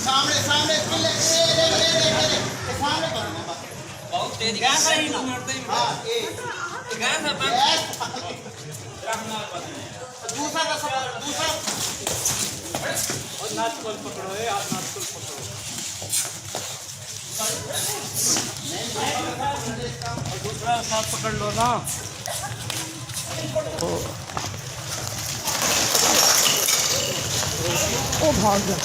सामने सामने सामने बहुत तेज गैस है ना। हां ये गैस है दूसरा का दूसरा और नाचकल पकड़ो ये आप नाचकल पकड़ो और दूसरा साथ पकड़ लो ना। ओ भाग गया।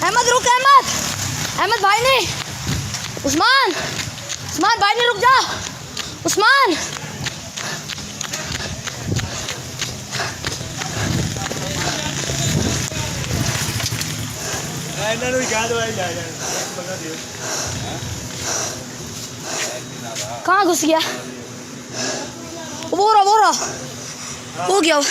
अहमद रुक, अहमद भाई ने, उस्मान भाई ने रुक जा, उस्मान कहाँ घुस गया? वो रहा हो गया।